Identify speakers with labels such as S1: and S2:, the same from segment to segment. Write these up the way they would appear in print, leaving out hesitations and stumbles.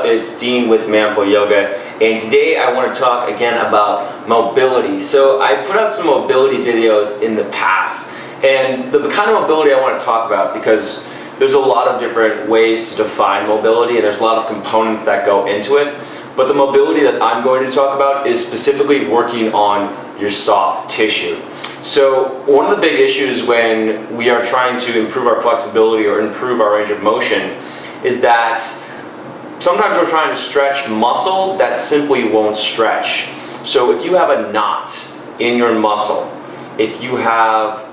S1: up? It's Dean with ManFlowYoga, and today I want to talk again about mobility. So I put out some mobility videos in the past, and the kind of mobility I want to talk about, because there's a lot of different ways to define mobility and there's a lot of components that go into it. But the mobility that I'm going to talk about is specifically working on your soft tissue. So one of the big issues when we are trying to improve our flexibility or improve our range of motion is that sometimes we're trying to stretch muscle that simply won't stretch. So if you have a knot in your muscle, if you have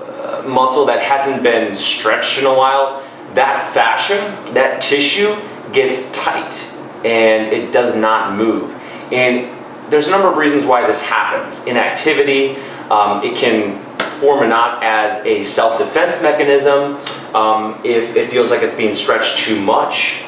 S1: muscle that hasn't been stretched in a while, that fascia, that tissue gets tight and it does not move. And there's a number of reasons why this happens. Inactivity, it can form a knot as a self-defense mechanism if it feels like it's being stretched too much.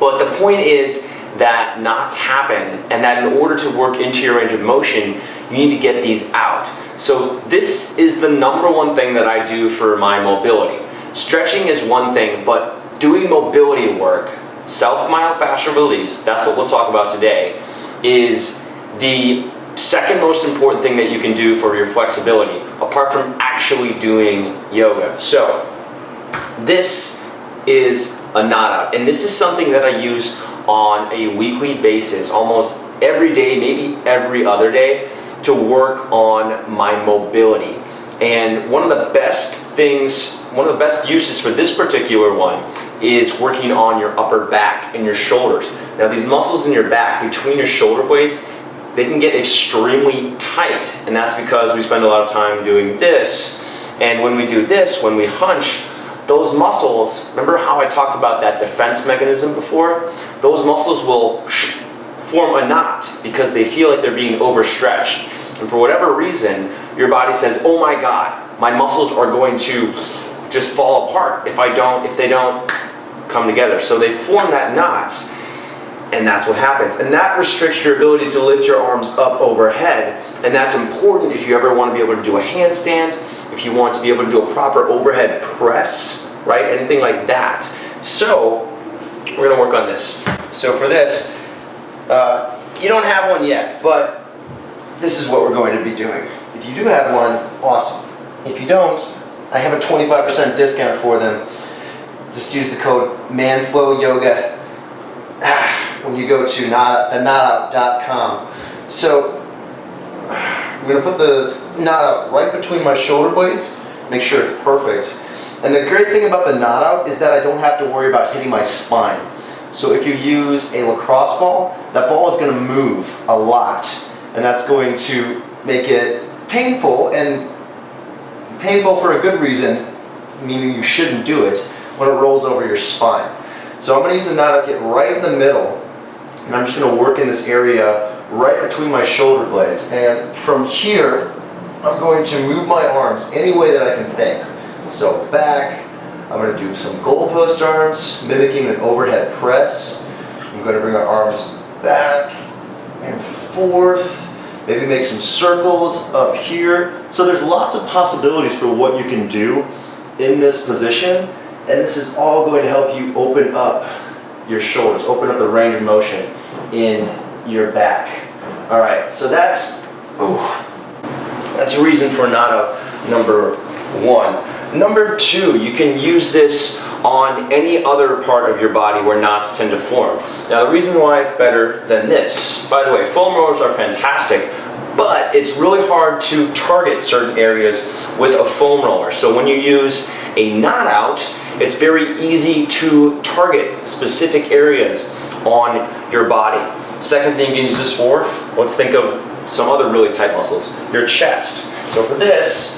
S1: But the point is that knots happen, and that in order to work into your range of motion, you need to get these out. So this is the number one thing that I do for my mobility. Stretching is one thing, but doing mobility work, self-myofascial release, that's what we'll talk about today, is the second most important thing that you can do for your flexibility, apart from actually doing yoga. So this is a KnotOut, and this is something that I use on a weekly basis, almost every day, maybe every other day, to work on my mobility. And one of the best things, one of the best uses for this particular one is working on your upper back and your shoulders. Now these muscles in your back, between your shoulder blades, they can get extremely tight, and that's because we spend a lot of time doing this. And when we do this, when we hunch, those muscles, remember how I talked about that defense mechanism before? Those muscles will form a knot because they feel like they're being overstretched. And for whatever reason, your body says, oh my God, my muscles are going to just fall apart if they don't come together. So they form that knot, and that's what happens. And that restricts your ability to lift your arms up overhead. And that's important if you ever want to be able to do a handstand, if you want to be able to do a proper overhead press, right? Anything like that. So we're going to work on this. So for this, you don't have one yet, but this is what we're going to be doing. If you do have one, awesome. If you don't, I have a 25% discount for them. Just use the code ManFlowYoga when you go to KnotOut.com. So I'm going to put the KnotOut right between my shoulder blades, make sure it's perfect. And the great thing about the KnotOut is that I don't have to worry about hitting my spine. So if you use a lacrosse ball, that ball is going to move a lot, and that's going to make it painful, and painful for a good reason, meaning you shouldn't do it, when it rolls over your spine. So I'm going to use the KnotOut, get right in the middle, and I'm just going to work in this area right between my shoulder blades. And from here, I'm going to move my arms any way that I can think. So back, I'm going to do some goalpost arms, mimicking an overhead press. I'm going to bring my arms back and forth, maybe make some circles up here. So there's lots of possibilities for what you can do in this position, and this is all going to help you open up your shoulders, open up the range of motion in your back. All right, so that's a reason for KnotOut number one. Number two, you can use this on any other part of your body where knots tend to form. Now the reason why it's better than this, by the way, foam rollers are fantastic, but it's really hard to target certain areas with a foam roller. So when you use a KnotOut, it's very easy to target specific areas on your body. Second thing you can use this for, let's think of some other really tight muscles, your chest. So for this,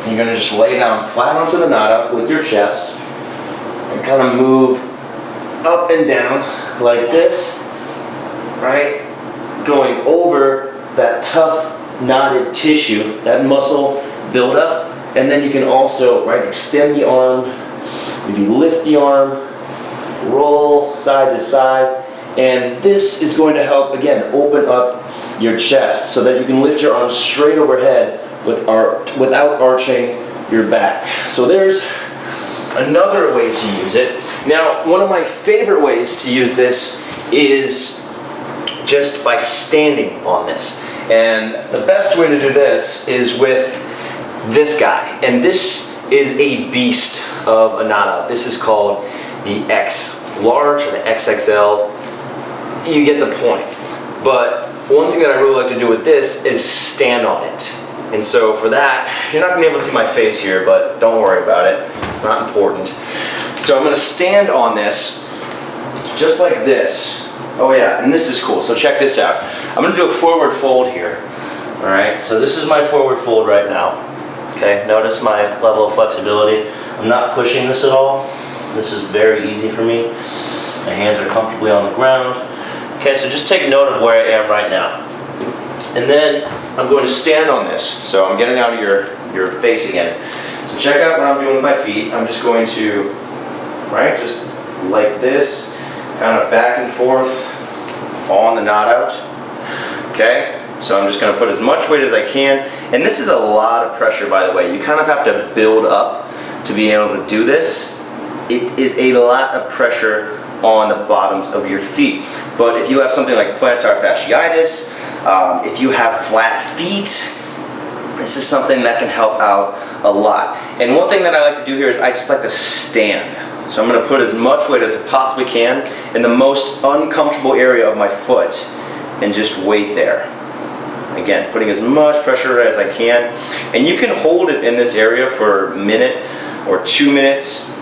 S1: you're going to just lay down flat onto the KnotOut with your chest and kind of move up and down like this, right? Going over that tough knotted tissue, that muscle buildup, and then you can also, right, extend the arm, maybe lift the arm, roll side to side, and this is going to help, again, open up your chest so that you can lift your arms straight overhead without arching your back. So there's another way to use it. Now, one of my favorite ways to use this is just by standing on this. And the best way to do this is with this guy. And this is a beast of a KnotOut. This is called the X large or the XXL. You get the point. But one thing that I really like to do with this is stand on it. And so for that, you're not going to be able to see my face here, but don't worry about it. It's not important. So I'm going to stand on this just like this. Oh yeah, and this is cool. So check this out. I'm going to do a forward fold here. All right, so this is my forward fold right now. Okay, notice my level of flexibility. I'm not pushing this at all. This is very easy for me. My hands are comfortably on the ground. Okay, so just take note of where I am right now. And then I'm going to stand on this. So I'm getting out of your face again. So check out what I'm doing with my feet. I'm just going to, right, just like this, kind of back and forth on the KnotOut. Okay, so I'm just going to put as much weight as I can. And this is a lot of pressure, by the way. You kind of have to build up to be able to do this. It is a lot of pressure on the bottoms of your feet. But if you have something like plantar fasciitis, if you have flat feet, this is something that can help out a lot. And one thing that I like to do here is I just like to stand. So I'm going to put as much weight as I possibly can in the most uncomfortable area of my foot and just wait there. Again, putting as much pressure as I can. And you can hold it in this area for a minute or 2 minutes.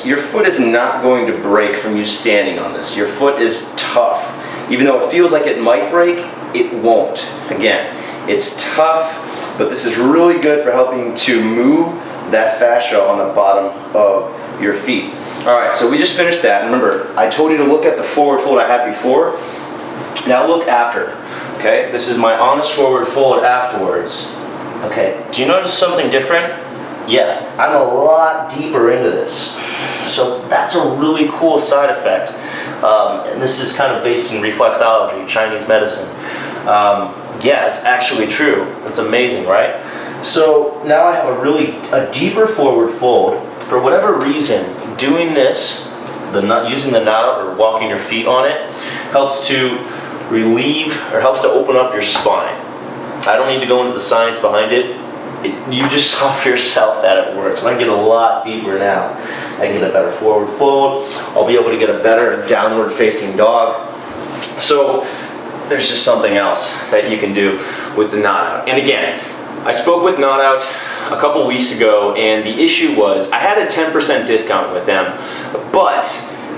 S1: Your foot is not going to break from you standing on this. Your foot is tough. Even though it feels like it might break, it won't. Again, it's tough, but this is really good for helping to move that fascia on the bottom of your feet. Alright, so we just finished that. Remember, I told you to look at the forward fold I had before. Now look after. Okay, this is my honest forward fold afterwards. Okay, do you notice something different? Yeah, I'm a lot deeper into this. So that's a really cool side effect. And this is kind of based in reflexology, Chinese medicine. Yeah, it's actually true. It's amazing, right? So now I have a deeper forward fold. For whatever reason, doing this, using the KnotOut or walking your feet on it, helps to relieve or helps to open up your spine. I don't need to go into the science behind it. You just saw for yourself that it works. And I get a lot deeper now. I can get a better forward fold. I'll be able to get a better downward facing dog. So there's just something else that you can do with the KnotOut. And again, I spoke with KnotOut a couple weeks ago, and the issue was I had a 10% discount with them, but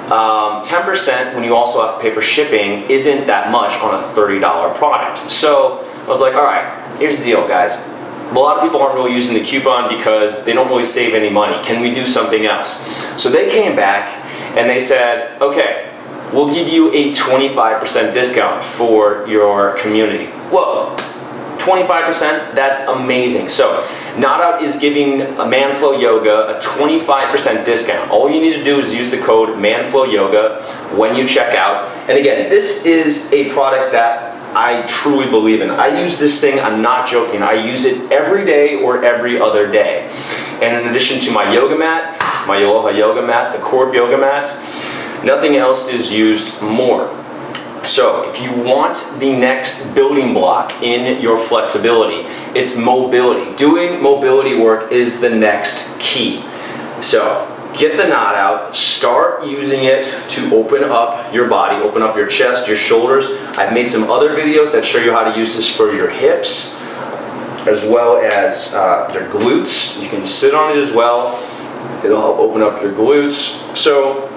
S1: 10% when you also have to pay for shipping isn't that much on a $30 product. So I was like, all right, here's the deal, guys. A lot of people aren't really using the coupon because they don't really save any money. Can we do something else? So they came back and they said, okay, we'll give you a 25% discount for your community. Whoa, 25%? That's amazing. So KnotOut is giving ManFlowYoga a 25% discount. All you need to do is use the code ManFlowYoga when you check out. And again, this is a product that I truly believe in. I use this thing, I'm not joking, I use it every day or every other day. And in addition to my yoga mat, my Aloha yoga mat, the Cork yoga mat, nothing else is used more. So if you want the next building block in your flexibility, it's mobility. Doing mobility work is the next key. So get the KnotOut, start using it to open up your body, open up your chest, your shoulders. I've made some other videos that show you how to use this for your hips, as well as your glutes. You can sit on it as well. It'll help open up your glutes. So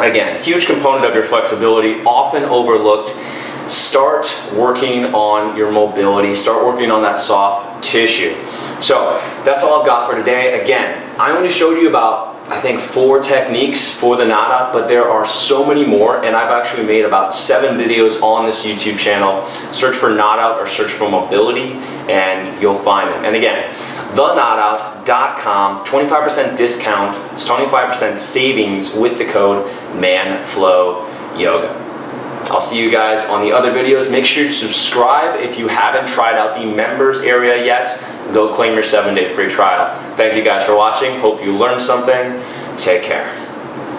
S1: again, huge component of your flexibility, often overlooked. Start working on your mobility, start working on that soft tissue. So that's all I've got for today. Again, I only showed you about, I think, 4 techniques for the KnotOut, but there are so many more, and I've actually made about 7 videos on this YouTube channel. Search for KnotOut or search for mobility and you'll find them. And again, theknotout.com, 25% discount, 25% savings with the code ManFlowYoga. I'll see you guys on the other videos. Make sure to subscribe if you haven't tried out the members area yet. Go claim your 7-day free trial. Thank you guys for watching. Hope you learned something. Take care.